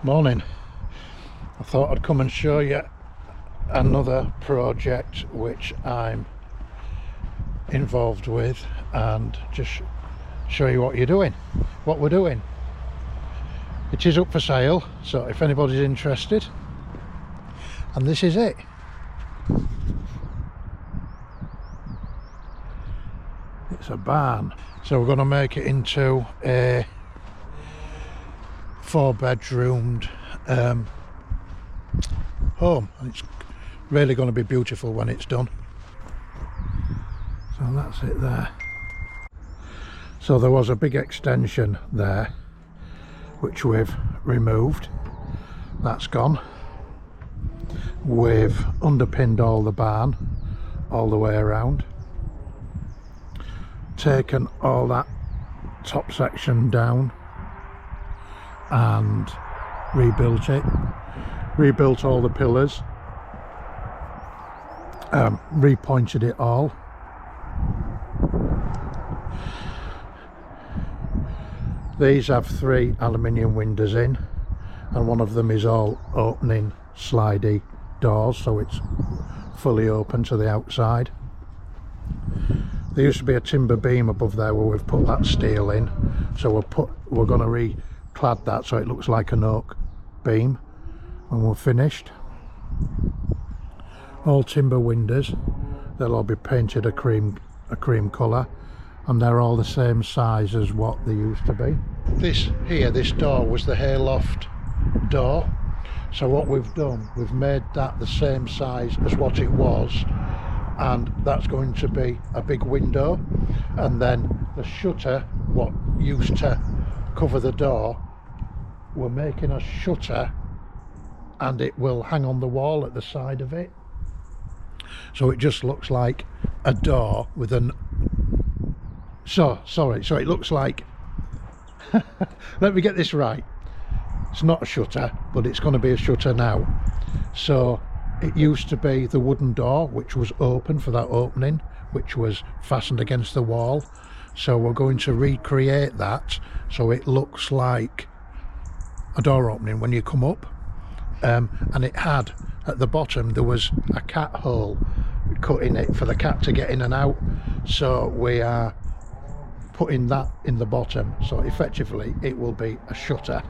Morning. I thought I'd come and show you another project which I'm involved with and just show you what we're doing. It is up for sale, so if anybody's interested, and this is it. It's a barn, so we're going to make it into a 4-bedroomed home, and it's really going to be beautiful when it's done. So that's it there. So there was a big extension there which we've removed. That's gone. We've underpinned all the barn all the way around, taken all that top section down and rebuilt it, rebuilt all the pillars, repointed it all. These have 3 aluminium windows in, and one of them is all opening slidey doors, so it's fully open to the outside. There used to be a timber beam above there where we've put that steel in, so we're going to reclad that so it looks like an oak beam when we're finished. All timber windows, they'll all be painted a cream colour, and they're all the same size as what they used to be. This door was the hayloft door, so what we've done, we've made that the same size as what it was, and that's going to be a big window, and then the shutter, what used to cover the door, we're making a shutter and it will hang on the wall at the side of it, so it just looks like a door with an so it looks like let me get this right, it's not a shutter, but it's going to be a shutter now. So it used to be the wooden door which was open for that opening, which was fastened against the wall, so we're going to recreate that so it looks like a door opening when you come up. And it had, at the bottom there was a cat hole cut in it for the cat to get in and out, so we are putting that in the bottom, so effectively it will be a shutter.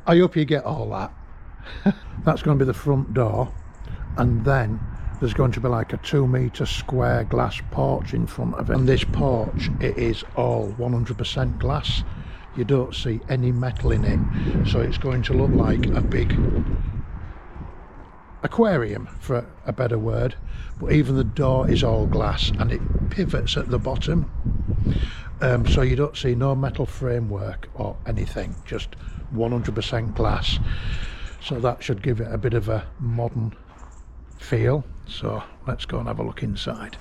I hope you get all that. That's going to be the front door, and then there's going to be like a 2-metre square glass porch in front of it, and this porch, it is all 100% glass. You don't see any metal in it, so it's going to look like a big aquarium, for a better word. But even the door is all glass, and it pivots at the bottom, so you don't see no metal framework or anything, just 100% glass. So that should give it a bit of a modern feel. So let's go and have a look inside.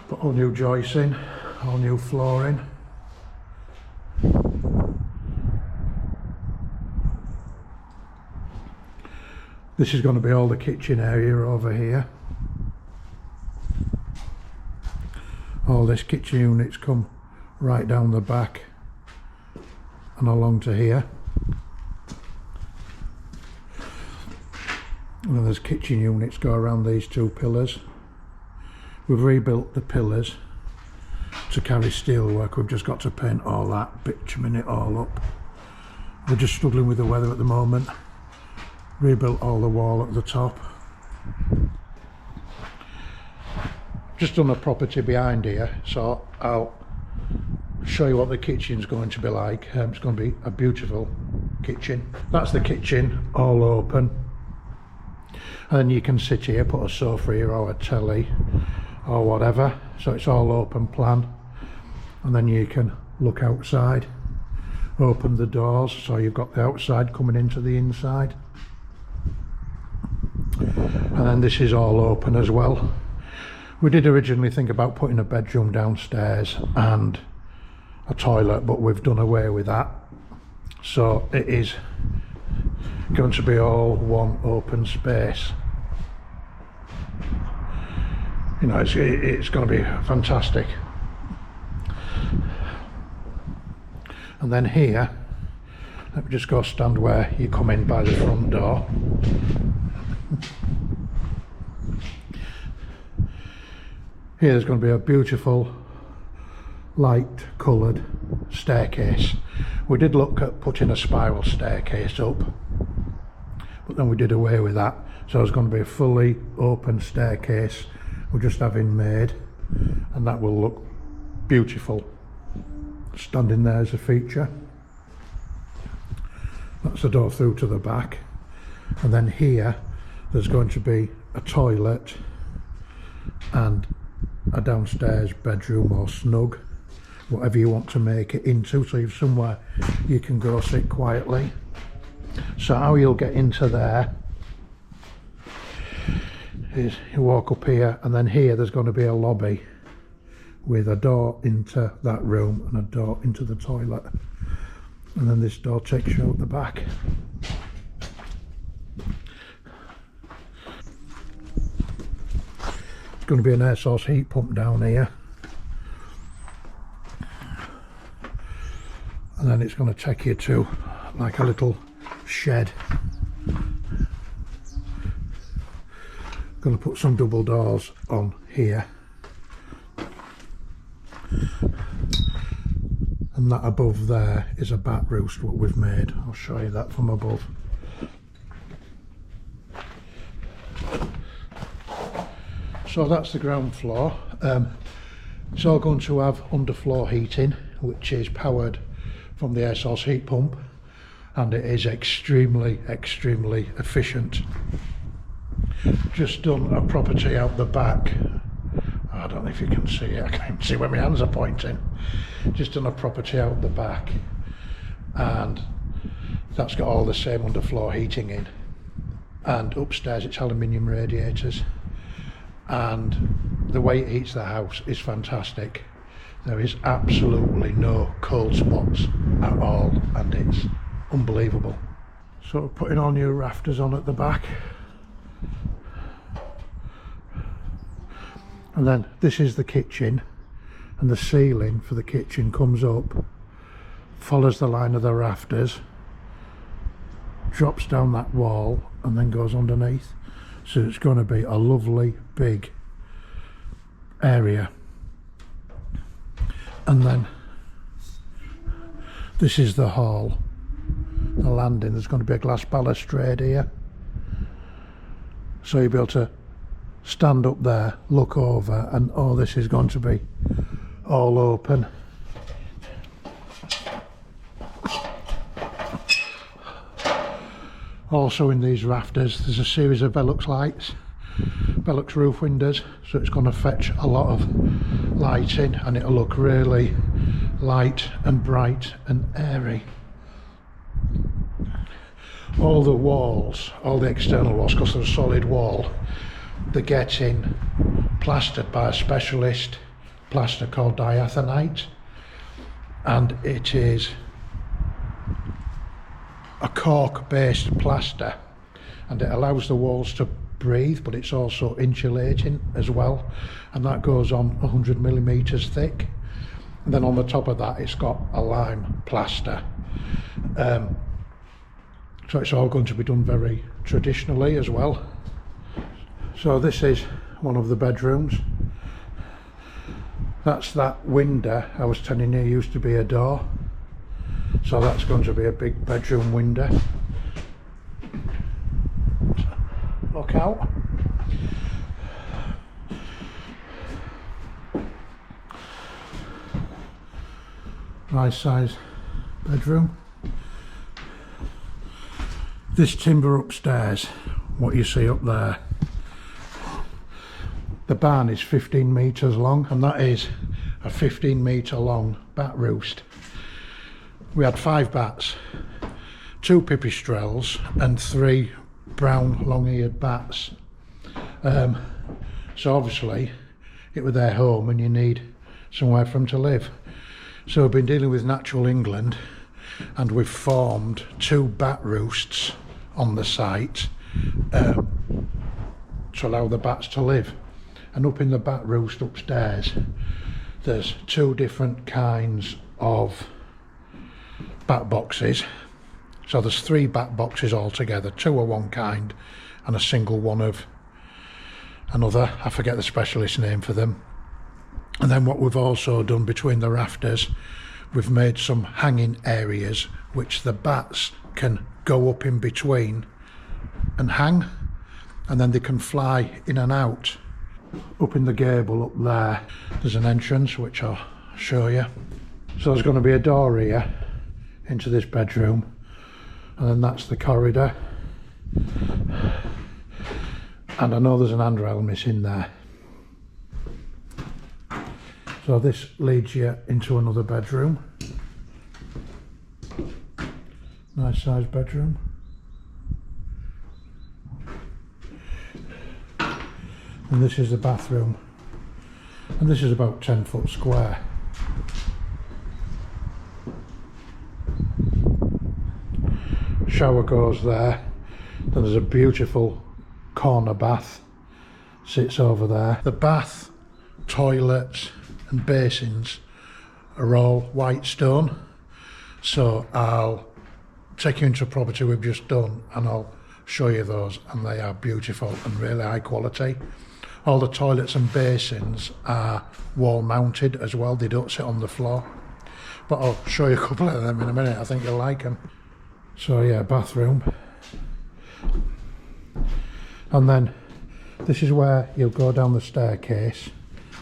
Put all new joists in, all new flooring. This is going to be all the kitchen area over here. All this kitchen units come right down the back and along to here. And then there's kitchen units go around these 2 pillars. We've rebuilt the pillars to carry steelwork. We've just got to paint all that, bitumen it all up. We're just struggling with the weather at the moment. Rebuilt all the wall at the top. Just done a property behind here, so I'll show you what the kitchen's going to be like. It's going to be a beautiful kitchen. That's the kitchen, all open, and then you can sit here, put a sofa here or a telly or whatever, so it's all open plan. And then you can look outside, open the doors, so you've got the outside coming into the inside, and then this is all open as well. We did originally think about putting a bedroom downstairs and a toilet, but we've done away with that, so it is going to be all one open space. you know, it's going to be fantastic. And then here, let me just go stand where you come in by the front door. Here there's going to be a beautiful light coloured staircase. We did look at putting a spiral staircase up, but then we did away with that. So there's going to be a fully open staircase we're just having made, and that will look beautiful standing there as a feature. That's the door through to the back, and then here there's going to be a toilet and a downstairs bedroom or snug, whatever you want to make it into, so you've somewhere you can go sit quietly. So how you'll get into there is you walk up here, and then here there's going to be a lobby with a door into that room and a door into the toilet, and then this door takes you out the back. It's going to be an air source heat pump down here, and then it's going to take you to like a little shed. Going to put some double doors on here, and that above there is a bat roost what we've made. I'll show you that from above. So that's the ground floor. It's all going to have underfloor heating, which is powered from the air source heat pump, and it is extremely efficient. Just done a property out the back. I don't know if you can see it, I can't even see where my hands are pointing. Just done a property out the back, and that's got all the same underfloor heating in, and upstairs it's aluminium radiators, and the way it heats the house is fantastic. There is absolutely no cold spots at all, and it's unbelievable. So we're putting all new rafters on at the back, and then this is the kitchen, and the ceiling for the kitchen comes up, follows the line of the rafters, drops down that wall, and then goes underneath. So it's going to be a lovely big area. And then this is the hall, the landing. There's going to be a glass balustrade here, so you'll be able to stand up there, look over, and all this is going to be all open. Also in these rafters there's a series of Velux lights, Velux roof windows, so it's going to fetch a lot of lighting, and it'll look really light and bright and airy. All the walls, all the external walls, because they're a solid wall, they're getting plastered by a specialist plaster called diathanite, and it is a cork based plaster, and it allows the walls to breathe, but it's also insulating as well, and that goes on 100mm thick. And then on the top of that it's got a lime plaster, so it's all going to be done very traditionally as well. So this is one of the bedrooms. That's that window I was telling you used to be a door, so that's going to be a big bedroom window. Look out. Nice size bedroom. This timber upstairs, what you see up there, the barn is 15 metres long, and that is a 15-metre long bat roost. We had 5 bats, 2 pipistrelles and 3 brown long-eared bats. So obviously it was their home, and you need somewhere for them to live. So we've been dealing with Natural England, and we've formed 2 bat roosts on the site to allow the bats to live. And up in the back roost upstairs, there's two different kinds of bat boxes. So there's 3 bat boxes altogether, 2 of one kind and a single one of another. I forget the specialist name for them. And then what we've also done between the rafters, we've made some hanging areas which the bats can go up in between and hang, and then they can fly in and out. Up in the gable up there, there's an entrance which I'll show you. So there's going to be a door here into this bedroom, and then that's the corridor. And I know there's an handrail missing there. So this leads you into another bedroom. Nice sized bedroom. And this is the bathroom. And this is about 10 foot square. Shower goes there. Then there's a beautiful corner bath. Sits over there. The bath, toilets and basins are all white stone. So I'll take you into a property we've just done and I'll show you those, and they are beautiful and really high quality. All the toilets and basins are wall mounted as well, they don't sit on the floor. But I'll show you a couple of them in a minute, I think you'll like them. So yeah, bathroom. And then this is where you'll go down the staircase.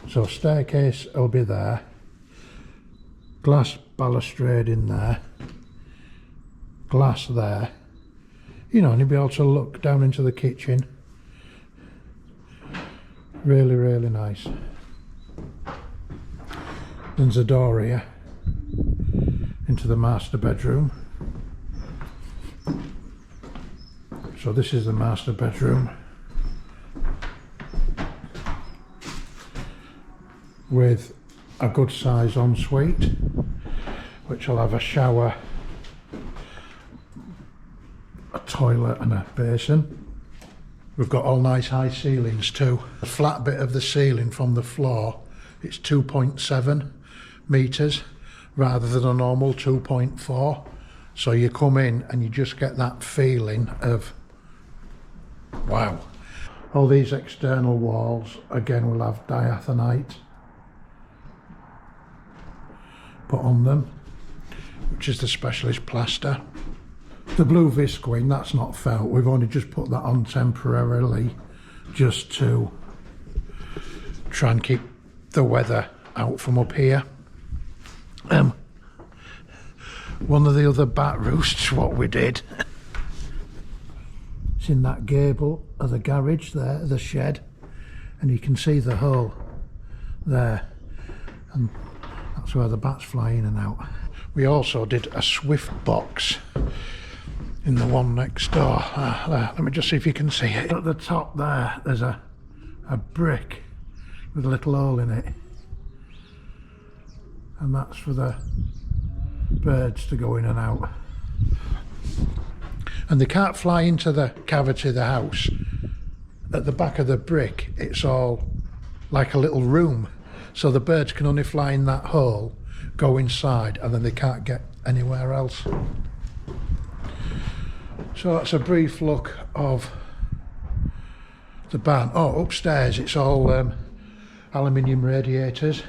So staircase will be there. Glass balustrade in there. Glass there. You know, and you'll be able to look down into the kitchen. Really, really nice. There's a door here into the master bedroom. So this is the master bedroom with a good size ensuite, which will have a shower, a toilet and a basin. We've got all nice high ceilings too. The flat bit of the ceiling from the floor, it's 2.7 metres rather than a normal 2.4. So you come in and you just get that feeling of wow. All these external walls again will have diathanite put on them, which is the specialist plaster. The blue visqueen, that's not felt, we've only just put that on temporarily just to try and keep the weather out from up here. One of the other bat roosts, what we did, it's in that gable of the garage there, the shed, and you can see the hole there, and that's where the bats fly in and out. We also did a swift box in the one next door. There, let me just see if you can see it. At the top there, there's a brick with a little hole in it, and that's for the birds to go in and out. And they can't fly into the cavity of the house. At the back of the brick, it's all like a little room, so the birds can only fly in that hole, go inside, and then they can't get anywhere else. So that's a brief look of the barn. Oh, upstairs it's all aluminium radiators,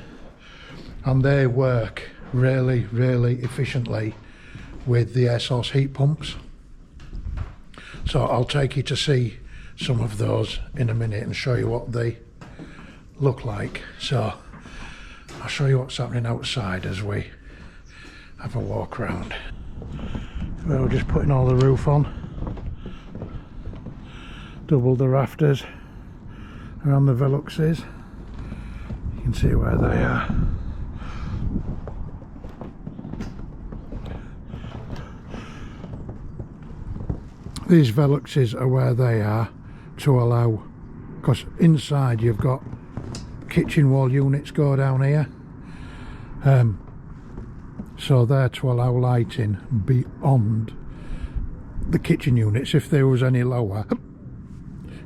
and they work really, really efficiently with the air source heat pumps. So I'll take you to see some of those in a minute and show you what they look like. So I'll show you what's happening outside as we have a walk around. We're just putting all the roof on, doubled the rafters around the veluxes. You can see where they are. These veluxes are where they are to allow, because inside you've got kitchen wall units go down here, so they're to allow lighting beyond the kitchen units if there was any lower.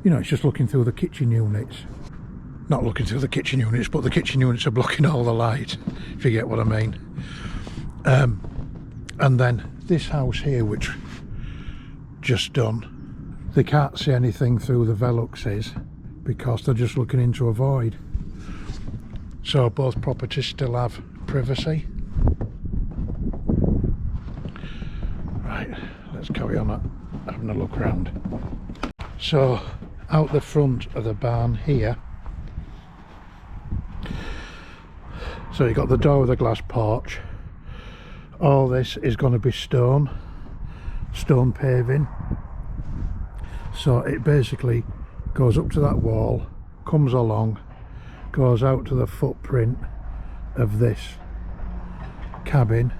You know, it's just looking through the kitchen units. not looking through the kitchen units, but the kitchen units are blocking all the light, if you get what I mean. And then this house here, which just done, they can't see anything through the veluxes because they're just looking into a void. So both properties still have privacy. Right, let's carry on having a look around. So out the front of the barn here, so you've got the door with a glass porch. All this is going to be stone paving. So it basically goes up to that wall, comes along, goes out to the footprint of this cabin,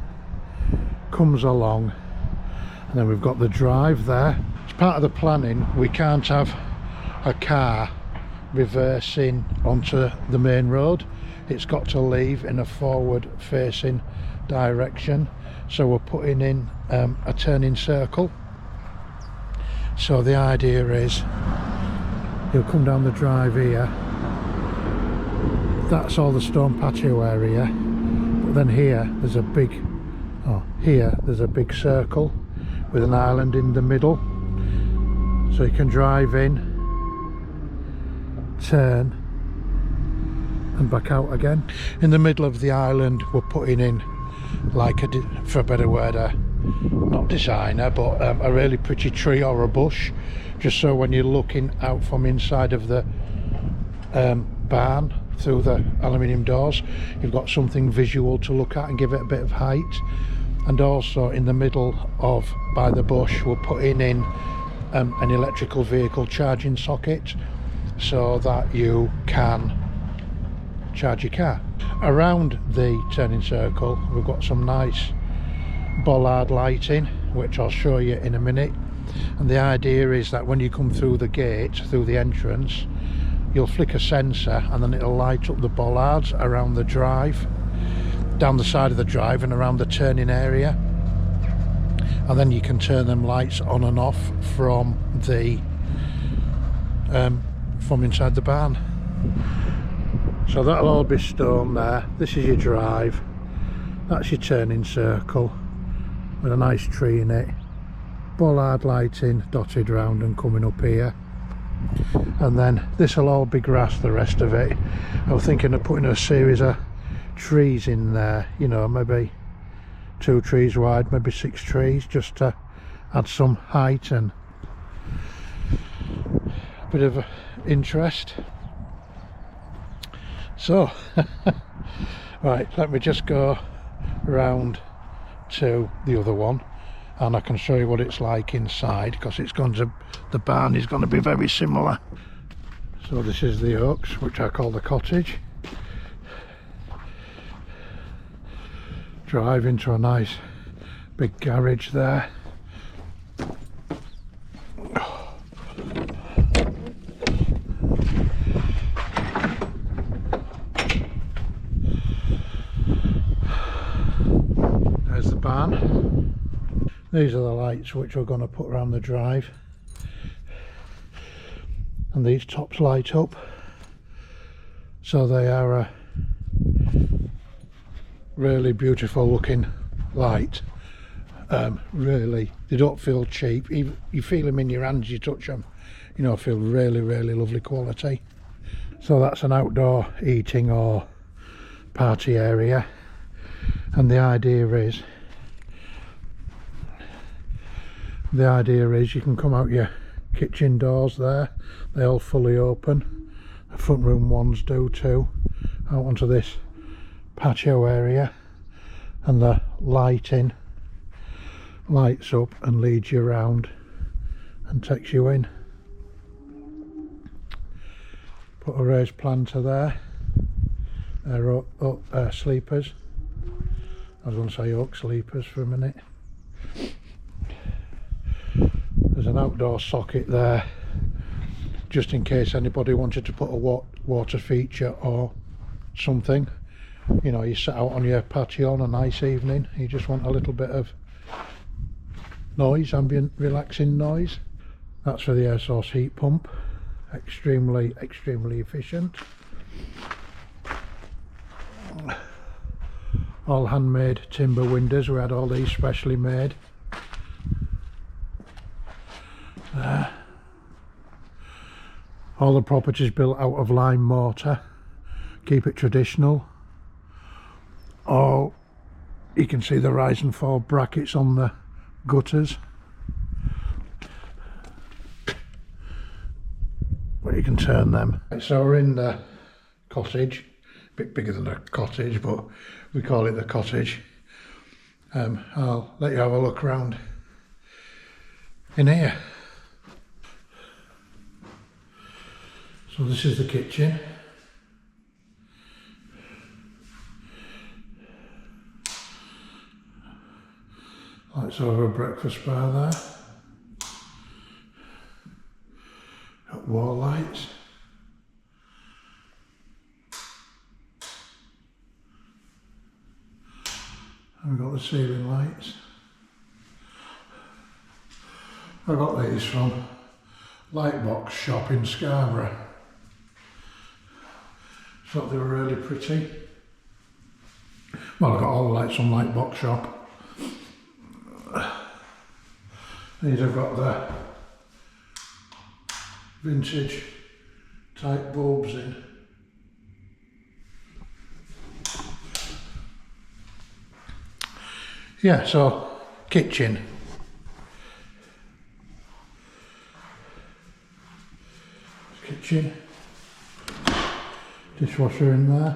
comes along, and then we've got the drive there. As part of the planning, we can't have a car reversing onto the main road. It's got to leave in a forward facing direction, so we're putting in a turning circle. So the idea is you'll come down the drive here, that's all the stone patio area, but then here there's a big circle with an island in the middle, so you can drive in, turn and back out again. In the middle of the island we're putting in, like for a better word, not designer, but a really pretty tree or a bush, just so when you're looking out from inside of the barn through the aluminium doors, you've got something visual to look at and give it a bit of height. And also in the middle of, by the bush, we're putting in an electrical vehicle charging socket so that you can charge your car. Around the turning circle we've got some nice bollard lighting, which I'll show you in a minute, and the idea is that when you come through the gate, through the entrance, you'll flick a sensor and then it'll light up the bollards around the drive, down the side of the drive and around the turning area, and then you can turn them lights on and off from the from inside the barn. So that'll all be stone there. This is your drive, that's your turning circle with a nice tree in it, bollard lighting dotted round and coming up here, and then this will all be grass, the rest of it. I was thinking of putting a series of trees in there, you know, maybe 2 trees wide, maybe 6 trees, just to add some height and a bit of interest. So right, let me just go round to the other one and I can show you what it's like inside, because it's going to, the barn is going to be very similar. So this is the oaks, which I call the cottage. Drive into a nice big garage there. There's the barn. These are the lights which we're going to put around the drive, and these tops light up, so they are a really beautiful looking light. Really, they don't feel cheap. You feel them in your hands, you touch them, you know, feel really lovely quality. So that's an outdoor eating or party area, and the idea is you can come out your kitchen doors there, they all fully open, the front room ones do too, out onto this patio area, and the lighting lights up and leads you around and takes you in. Put a raised planter there. They're sleepers. I was going to say oak sleepers for a minute. There's an outdoor socket there, just in case anybody wanted to put a water feature or something. You know, you sit out on your patio on a nice evening, you just want a little bit of noise, ambient relaxing noise. That's for the air source heat pump. Extremely efficient. all handmade timber windows. We had all these specially made. All the properties built out of lime mortar, keep it traditional. All, you can see the rise and fall brackets on the gutters. But you can turn them. So we're in the cottage, a bit bigger than a cottage, but we call it the cottage. I'll let you have a look around in here. So this is the kitchen. Lights over a breakfast bar there. Got wall lights. And we've got the ceiling lights. I got these from Lightbox shop in Scarborough. Thought they were really pretty. Well, I got all the lights from Lightbox shop. These have got the vintage type bulbs in. Yeah, so kitchen. Kitchen. Dishwasher in there.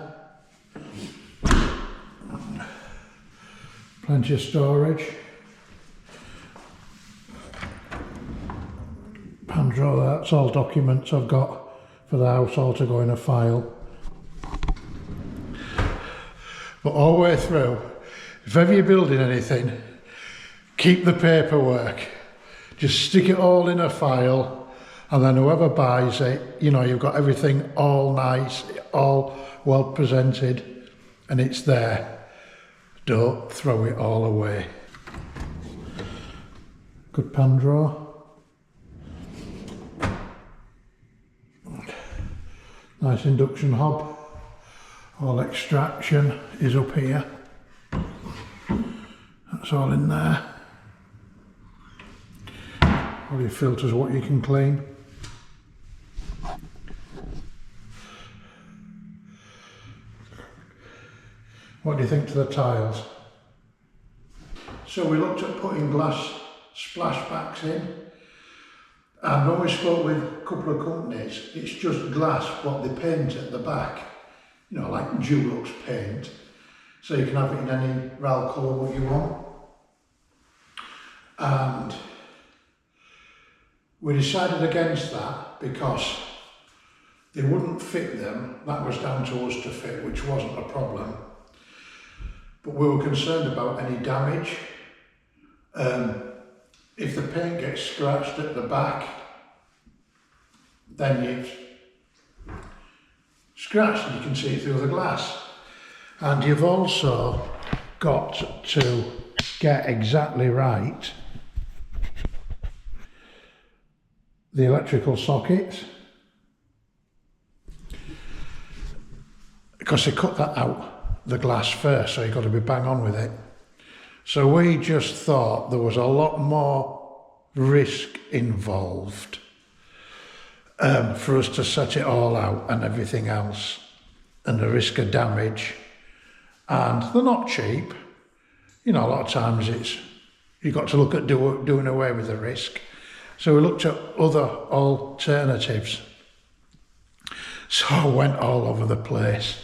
Plenty of storage. Pan drawer there, that's all documents I've got for the house, all to go in a file. But all the way through, if ever you're building anything, keep the paperwork. Just stick it all in a file, and then whoever buys it, you know, you've got everything all nice, all well presented, and it's there. Don't throw it all away. Good pan drawer. Nice induction hob. All extraction is up here. That's all in there. All your filters, what you can clean. What do you think to the tiles? So we looked at putting glass splashbacks in, and when we spoke with a couple of companies, it's just glass what they paint at the back, you know, like Dulux paint, so you can have it in any RAL colour what you want. And we decided against that because they wouldn't fit them. That was down to us to fit, which wasn't a problem. But we were concerned about any damage. If the paint gets scratched at the back, then you've scratched and you can see through the glass. And you've also got to get exactly right the electrical sockets, because they cut that out, the glass first, so you've got to be bang on with it. So we just thought there was a lot more risk involved for us to set it all out and everything else, and the risk of damage. And they're not cheap. You know, a lot of times you've got to look at doing away with the risk. So we looked at other alternatives. So I went all over the place.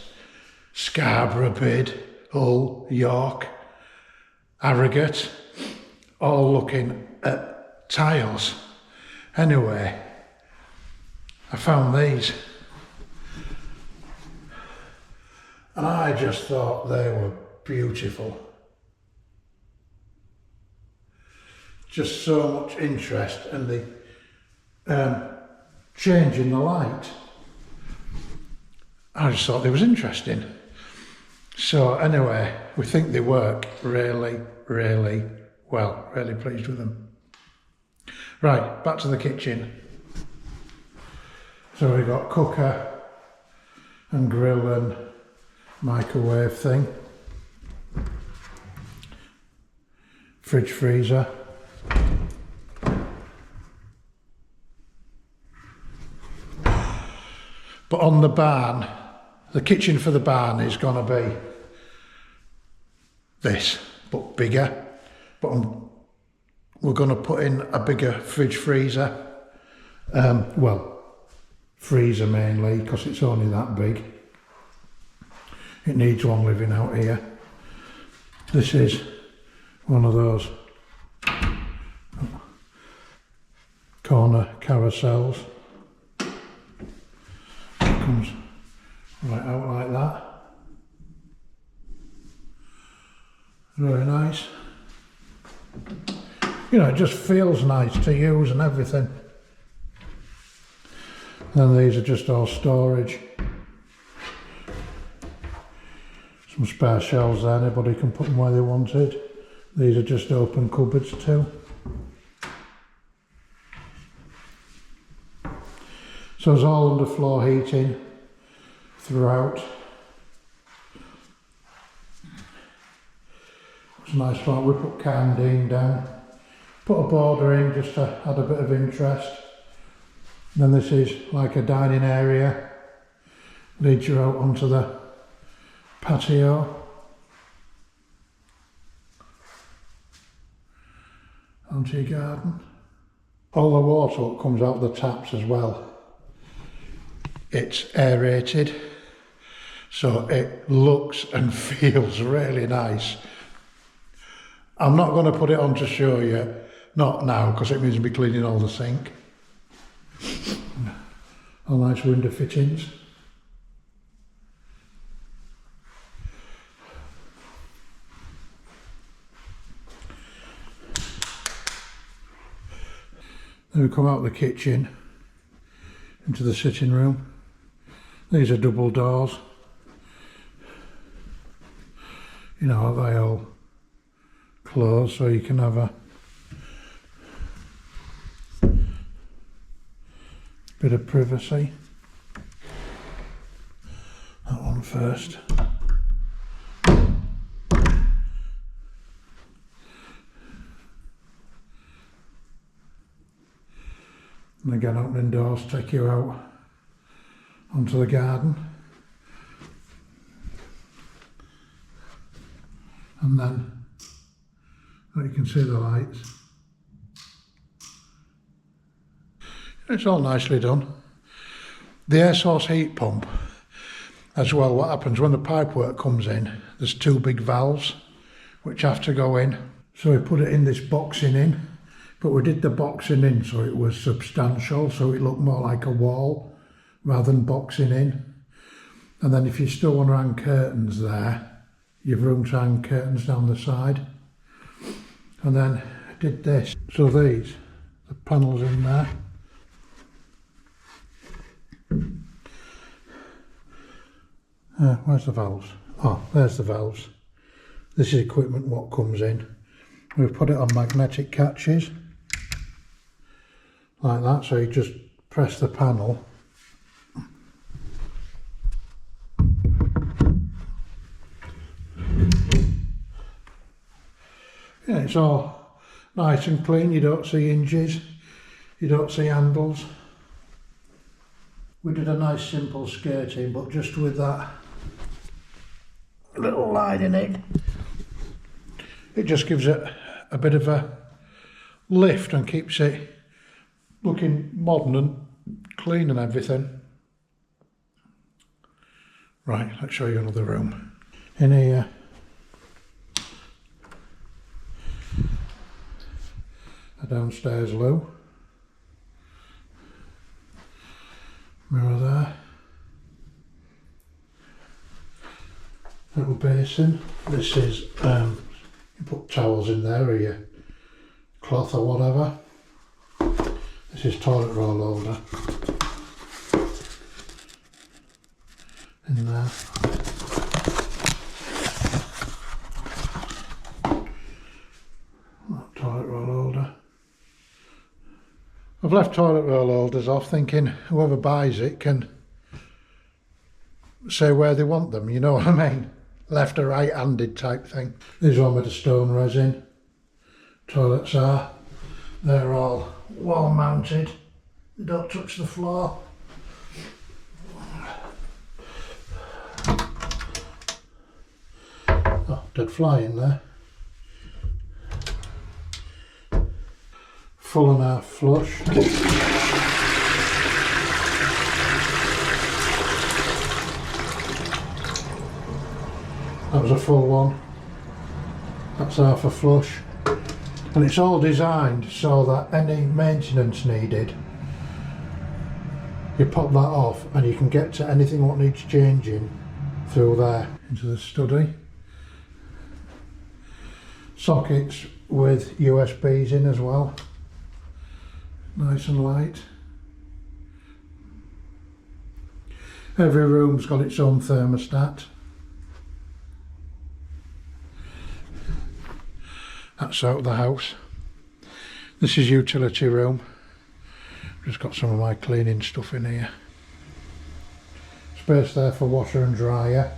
Scarborough, Bid, Hull, York, Harrogate, all looking at tiles. Anyway, I found these. And I just thought they were beautiful. Just so much interest in the change in the light. I just thought they was interesting. So anyway, we think they work really, really well. Really pleased with them. Right, back to the kitchen. So we've got cooker and grill and microwave thing. Fridge freezer. But on the barn, the kitchen for the barn is going to be this, but bigger. But we're going to put in a bigger fridge freezer. Well, freezer mainly, because it's only that big. It needs one living out here. This is one of those corner carousels. It comes right out like that. Very nice. You know, it just feels nice to use and everything. Then these are just all storage. Some spare shelves there, anybody can put them where they wanted. These are just open cupboards too. So it's all underfloor heating throughout. It's a nice one. We put candying down. Put a border in just to add a bit of interest. Then this is like a dining area. Leads you out onto the patio. Onto your garden. All the water that comes out the taps as well, it's aerated, so it looks and feels really nice. I'm not going to put it on to show you, not now, because it means I'll be cleaning all the sink. All nice window fittings. Then we come out the kitchen into the sitting room. These are double doors. You know, they all close so you can have a bit of privacy. That one first. And again, opening doors take you out onto the garden. And then you can see the lights. It's all nicely done. The air source heat pump as well, what happens when the pipework comes in, there's two big valves which have to go in. So we put it in this boxing in, but we did the boxing in so it was substantial, so it looked more like a wall rather than boxing in. And then if you still want to hang curtains there, you've room to hang curtains down the side. And then I did this. So these, the panels in there. Where's the valves? Oh, there's the valves. This is equipment what comes in. We've put it on magnetic catches. Like that, so you just press the panel. Yeah, it's all nice and clean. You don't see hinges, you don't see handles. We did a nice simple skirting, but just with that little line in it, it just gives it a bit of a lift and keeps it looking modern and clean and everything. Right, let's show you another room. In here, a downstairs loo. Mirror there. Little basin. This is, you put towels in there or your cloth or whatever. This is toilet roll holder. In there. That toilet roll holder. I've left toilet roll holders off thinking whoever buys it can say where they want them, you know what I mean? left or right-handed type thing. These are made of stone resin. Toilets are. They're all wall mounted. They don't touch the floor. Oh, dead fly in there. Full and half flush. That was a full one. That's half a flush. And it's all designed so that any maintenance needed, you pop that off and you can get to anything what needs changing through there. Into the study. Sockets with USBs in as well. Nice and light. Every room's got its own thermostat. That's out of the house. This is utility room. Just got some of my cleaning stuff in here. Space there for washer and dryer.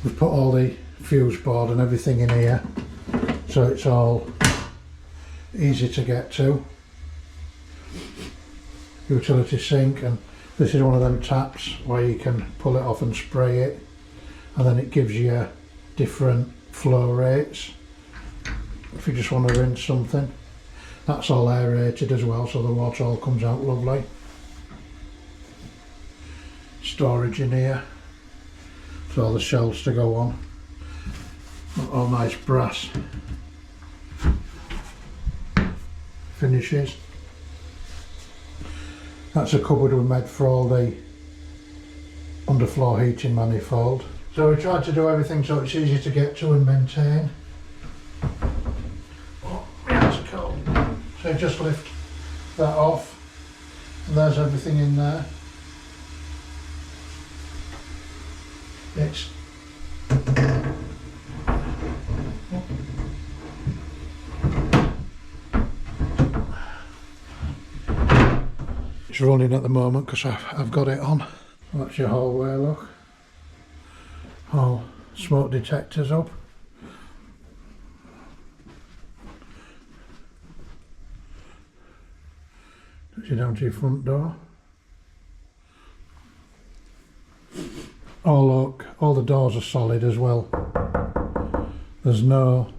We've put all the fuse board and everything in here, so it's all easy to get to. Utility sink, and this is one of them taps where you can pull it off and spray it, and then it gives you different flow rates if you just want to rinse something. That's all aerated as well, so the water all comes out lovely. Storage in here for all the shelves to go on. All nice brass finishes. That's a cupboard we made for all the underfloor heating manifold. So we tried to do everything so it's easy to get to and maintain. Oh, my hands are cold. So you just lift that off and there's everything in there. It's running at the moment because I've got it on. That's your hallway, look. All smoke detectors up. Takes you down to your front door. Oh look, all the doors are solid as well. There's no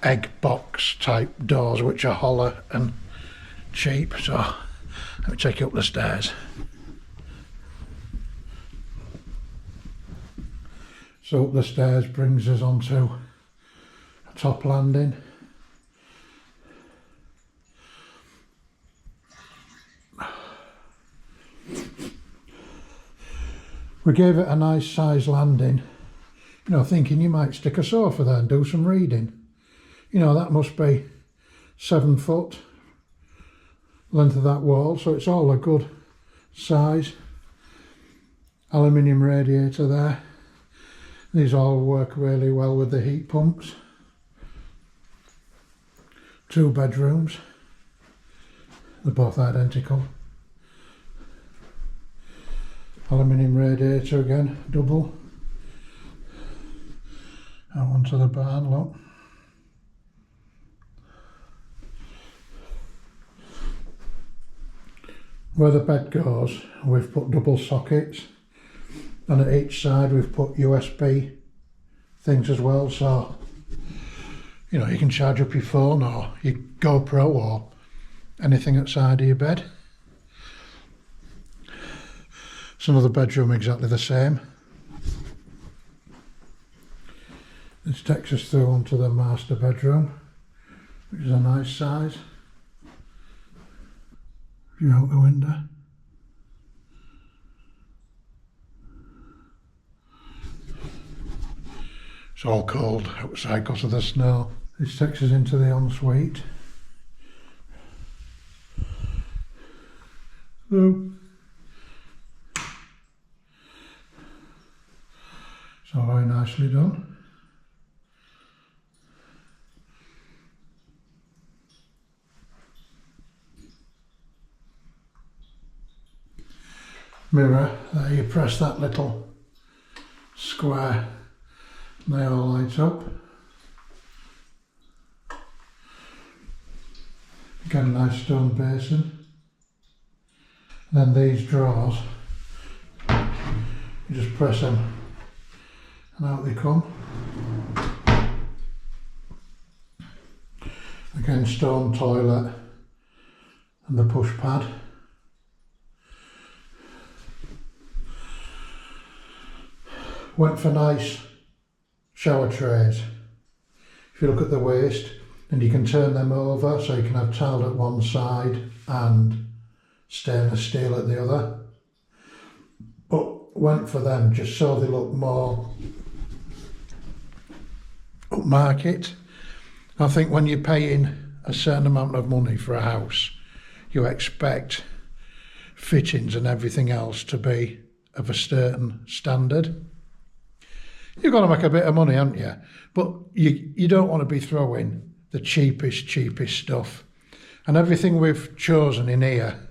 egg box type doors which are hollow and cheap, so let me take you up the stairs. So up the stairs brings us onto a top landing. We gave it a nice size landing, you know, thinking you might stick a sofa there and do some reading. You know, that must be 7 foot length of that wall, so it's all a good size. Aluminium radiator there. These all work really well with the heat pumps. 2 bedrooms. They're both identical. Aluminium radiator again, double. Out onto the barn, look. Where the bed goes, we've put double sockets, and at each side we've put USB things as well, so you know you can charge up your phone or your GoPro or anything at the side of your bed. It's another bedroom exactly the same. This takes us through onto the master bedroom, which is a nice size. View out the window. It's all cold outside because of the snow. This takes us into the ensuite. Hello. It's all very nicely done. mirror. There you press that little square and they all light up. Again, nice stone basin. And then these drawers, you just press them and out they come. Again, stone toilet and the push pad. Went for nice shower trays. If you look at the waist, and you can turn them over so you can have tiled at one side and stainless steel at the other. But went for them just so they look more upmarket. I think when you're paying a certain amount of money for a house, you expect fittings and everything else to be of a certain standard. You've got to make a bit of money, haven't you? But you don't want to be throwing the cheapest stuff. And everything we've chosen in here,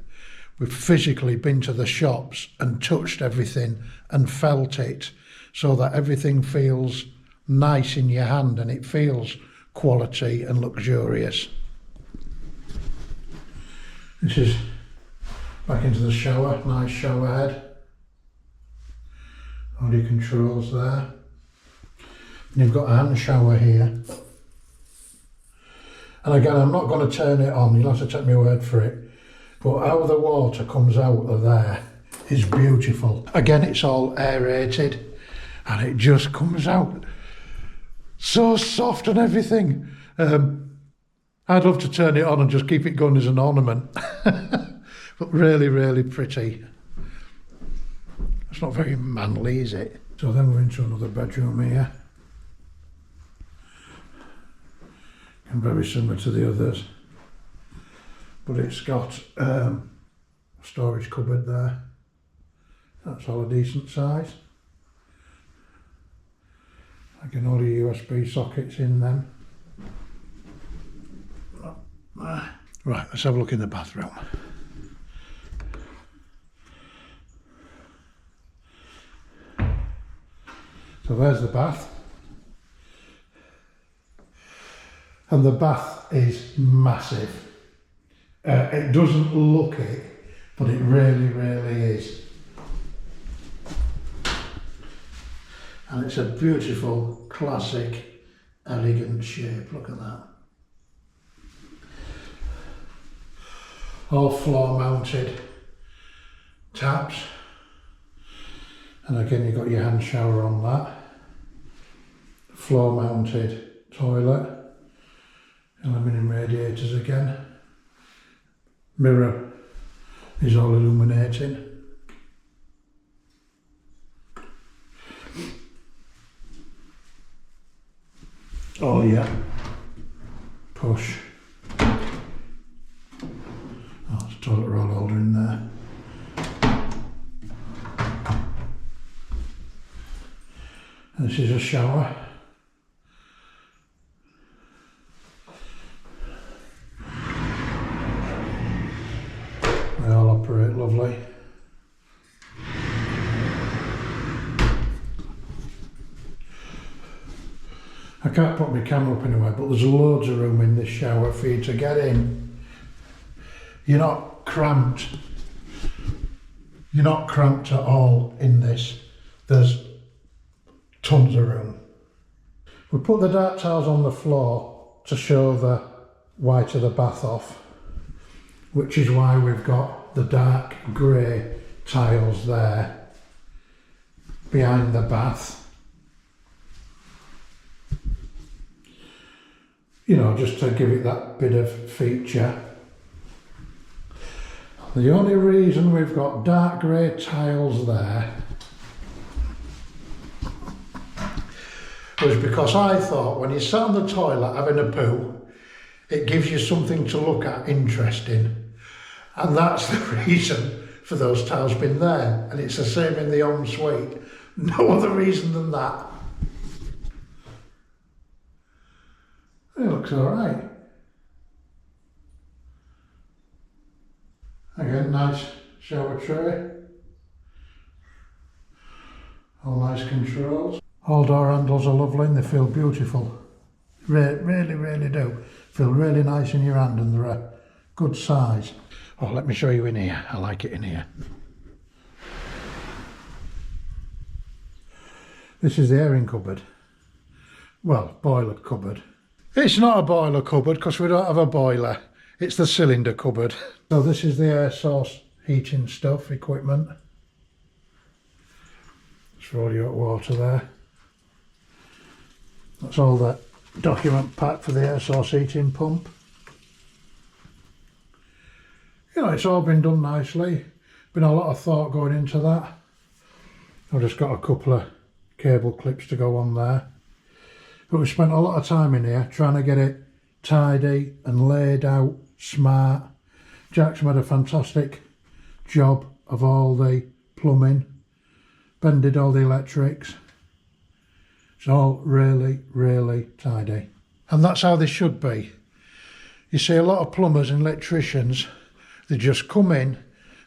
we've physically been to the shops and touched everything and felt it so that everything feels nice in your hand and it feels quality and luxurious. This is back into the shower, nice shower head. All your controls there. And you've got a hand shower here. And again, I'm not going to turn it on, you'll have to take my word for it. But how the water comes out of there is beautiful. Again, it's all aerated and it just comes out so soft and everything. I'd love to turn it on and just keep it going as an ornament. But really pretty. It's not very manly, is it? So then we're into another bedroom here. And very similar to the others. But it's got a storage cupboard there. That's all a decent size. Again, all your USB sockets in them. Right, let's have a look in the bathroom. So there's the bath. And the bath is massive. It doesn't look it, but it really is. And it's a beautiful, classic, elegant shape. Look at that. All floor mounted taps. And again, you've got your hand shower on that. Floor mounted toilet. Aluminium radiators again. Mirror is all illuminating. Oh yeah. Push. Oh, there's a toilet roll holder in there. And this is a shower. They all operate lovely. I can't put my camera up anywhere, but there's loads of room in this shower for you to get in. You're not cramped. You're not cramped at all in this. There's tons of room. We put the dark tiles on the floor to show the white of the bath off, which is why we've got the dark grey tiles there behind the bath. You know, just to give it that bit of feature. The only reason we've got dark grey tiles there was because I thought when you sat on the toilet having a poo, it gives you something to look at interesting. And that's the reason for those tiles being there. And it's the same in the ensuite. No other reason than that. It looks alright. Again, nice shower tray. All nice controls. All door handles are lovely and they feel beautiful. Really, really do. Feel really nice in your hand and they're a good size. Oh, let me show you in here. I like it in here. This is the airing cupboard. Well, boiler cupboard. It's not a boiler cupboard because we don't have a boiler. It's the cylinder cupboard. So this is the air source heating stuff, equipment. Just roll your hot water there. That's all the document pack for the air source heating pump. You know, it's all been done nicely. Been a lot of thought going into that. I've just got a couple of cable clips to go on there. But we spent a lot of time in here trying to get it tidy and laid out, smart. Jack's made a fantastic job of all the plumbing. Ben did all the electrics. It's all really, really tidy. And that's how they should be. You see a lot of plumbers and electricians, they just come in,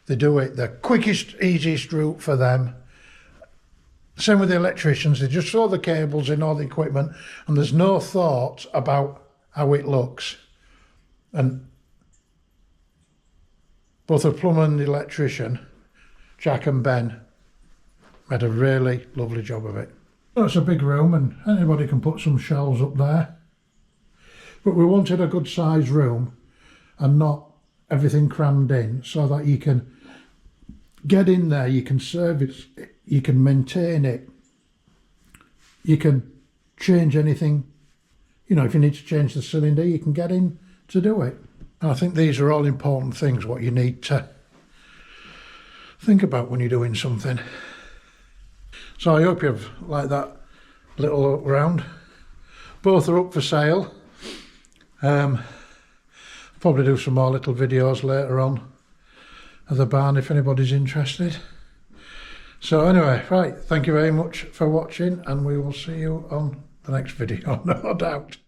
they do it the quickest, easiest route for them. Same with the electricians, they just throw the cables in all the equipment and there's no thought about how it looks. And both the plumber and the electrician, Jack and Ben, made a really lovely job of it. So it's a big room and anybody can put some shelves up there. But we wanted a good sized room and not everything crammed in so that you can get in there, you can service it, you can maintain it, you can change anything. You know, if you need to change the cylinder, you can get in to do it. And I think these are all important things, what you need to think about when you're doing something. So I hope you've liked that little look round. Both are up for sale. I'll probably do some more little videos later on of the barn if anybody's interested. So anyway, right, thank you very much for watching and we will see you on the next video, no doubt.